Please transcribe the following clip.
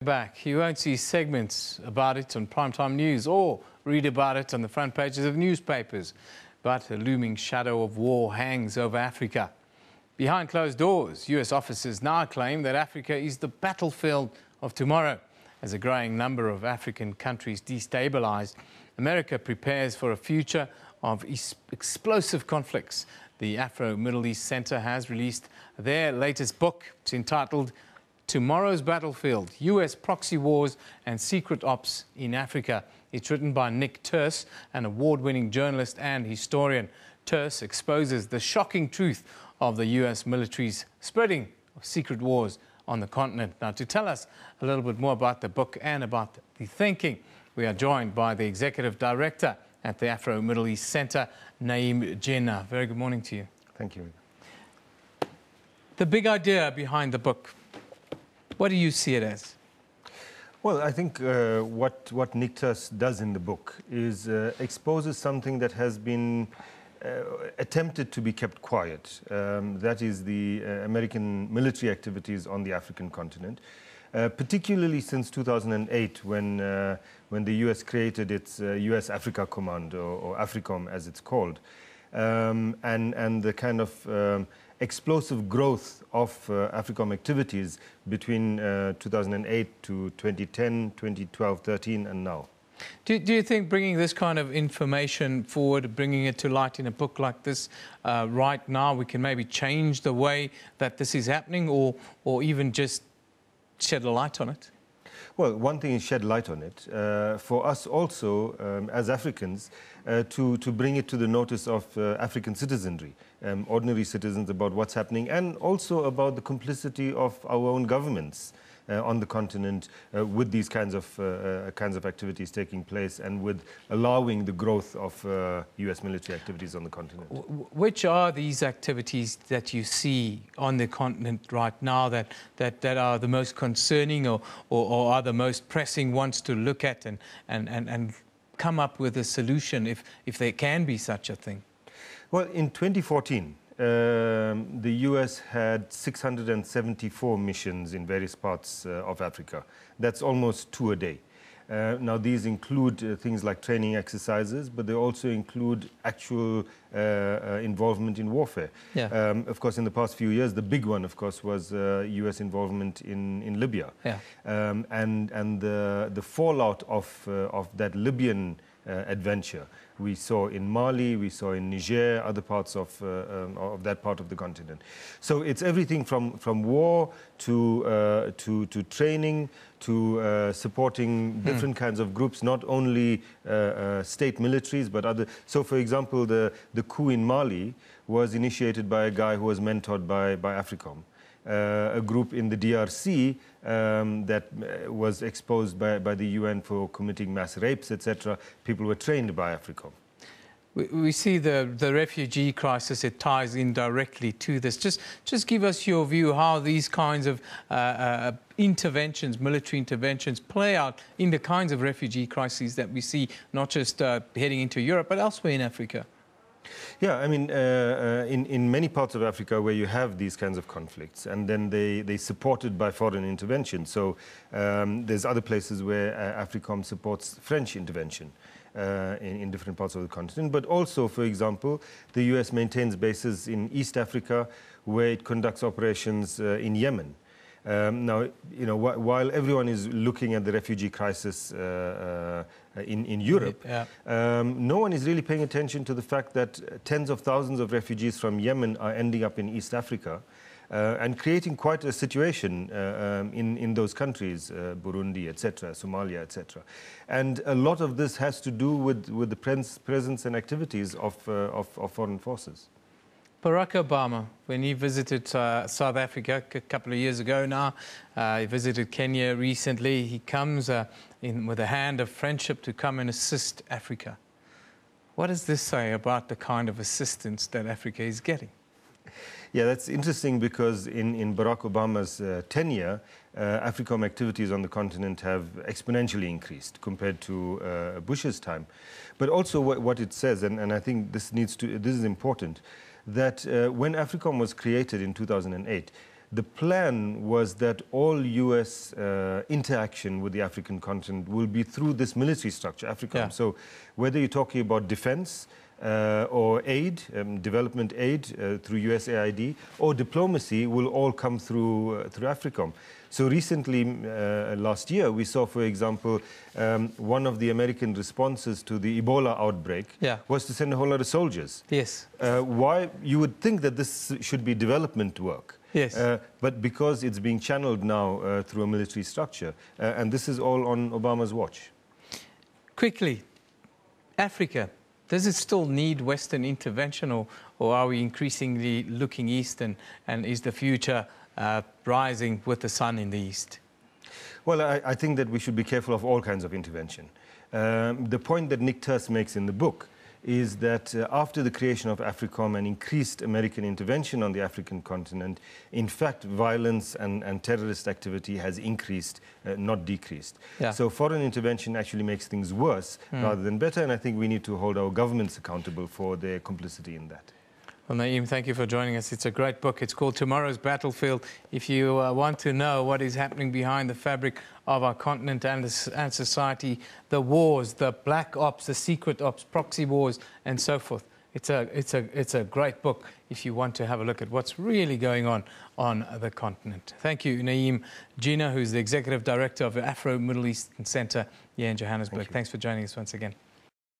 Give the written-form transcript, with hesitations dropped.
Back. You won't see segments about it on primetime news or read about it on the front pages of newspapers. But a looming shadow of war hangs over Africa. Behind closed doors, US officers now claim that Africa is the battlefield of tomorrow. As a growing number of African countries destabilized, America prepares for a future of explosive conflicts. The Afro-Middle East Center has released their latest book. It's entitled Tomorrow's Battlefield, US Proxy Wars and Secret Ops in Africa. It's written by Nick Turse, an award-winning journalist and historian. Turse exposes the shocking truth of the US military's spreading of secret wars on the continent. Now, to tell us a little bit more about the book and about the thinking, we are joined by the executive director at the Afro-Middle East Center, Naeem Jeenah. Very good morning to you. Thank you. The big idea behind the book, what do you see it as? Well, I think what Nick Turse does in the book is exposes something that has been attempted to be kept quiet. That is the American military activities on the African continent, particularly since 2008 when the US created its US Africa Command, or AFRICOM as it's called, and the kind of explosive growth of AFRICOM activities between 2008 to 2010, 2012, 13 and now. Do you think bringing this kind of information forward, bringing it to light in a book like this right now, we can maybe change the way that this is happening or even just shed a light on it? Well, one thing is shed light on it. For us also, as Africans, to bring it to the notice of African citizenry, ordinary citizens, about what's happening, and also about the complicity of our own governments on the continent with these kinds of activities taking place and with allowing the growth of US military activities on the continent. Which are these activities that you see on the continent right now that are the most concerning or are the most pressing ones to look at and come up with a solution if there can be such a thing? Well, in 2014, the US had 674 missions in various parts of Africa. That's almost 2 a day. Now, these include things like training exercises, but they also include actual involvement in warfare. Yeah. Of course, in the past few years, the big one, of course, was US involvement in Libya. Yeah. And the fallout of that Libyan adventure we saw in Mali, we saw in Niger, other parts of that part of the continent. So it's everything from war to training to supporting different kinds of groups, not only state militaries but other. So, for example, the coup in Mali was initiated by a guy who was mentored by AFRICOM. A group in the DRC that was exposed by the UN for committing mass rapes, etc. People were trained by AFRICOM. We see the refugee crisis, it ties in directly to this. Just give us your view how these kinds of interventions, military interventions, play out in the kinds of refugee crises that we see, not just heading into Europe, but elsewhere in Africa. Yeah, I mean, in many parts of Africa where you have these kinds of conflicts, and then they're supported by foreign intervention. So there's other places where AFRICOM supports French intervention in different parts of the continent. But also, for example, the US maintains bases in East Africa where it conducts operations in Yemen. Now, you know, while everyone is looking at the refugee crisis in Europe, yeah. No one is really paying attention to the fact that tens of thousands of refugees from Yemen are ending up in East Africa and creating quite a situation in those countries, Burundi, etc., Somalia, etc. And a lot of this has to do with the presence and activities of foreign forces. Barack Obama, when he visited South Africa a couple of years ago now, he visited Kenya recently. He comes in with a hand of friendship to come and assist Africa. What does this say about the kind of assistance that Africa is getting? Yeah, that's interesting because in Barack Obama's tenure, AFRICOM activities on the continent have exponentially increased compared to Bush's time. But also what it says, and I think this is important, that when AFRICOM was created in 2008, The plan was that all US interaction with the African continent will be through this military structure, AFRICOM. Yeah. So whether you're talking about defense or aid, development aid through USAID, or diplomacy will all come through AFRICOM. So recently, last year, we saw, for example, one of the American responses to the Ebola outbreak was to send a whole lot of soldiers. Yes. Why? You would think that this should be development work. Yes. But because it's being channeled now through a military structure, and this is all on Obama's watch. Quickly, Africa, does it still need Western intervention, or are we increasingly looking east, and is the future rising with the sun in the east? Well, I think that we should be careful of all kinds of intervention. The point that Nick Turse makes in the book is that after the creation of AFRICOM and increased American intervention on the African continent, in fact, violence and terrorist activity has increased, not decreased. Yeah. So foreign intervention actually makes things worse rather than better, and I think we need to hold our governments accountable for their complicity in that. Well, Naeem, thank you for joining us. It's a great book. It's called Tomorrow's Battlefield. If you want to know what is happening behind the fabric of our continent and society, the wars, the black ops, the secret ops, proxy wars, and so forth, it's a great book if you want to have a look at what's really going on the continent. Thank you, Naeem Jeenah, who's the Executive Director of the Afro-Middle Eastern Centre here in Johannesburg. Thanks for joining us once again.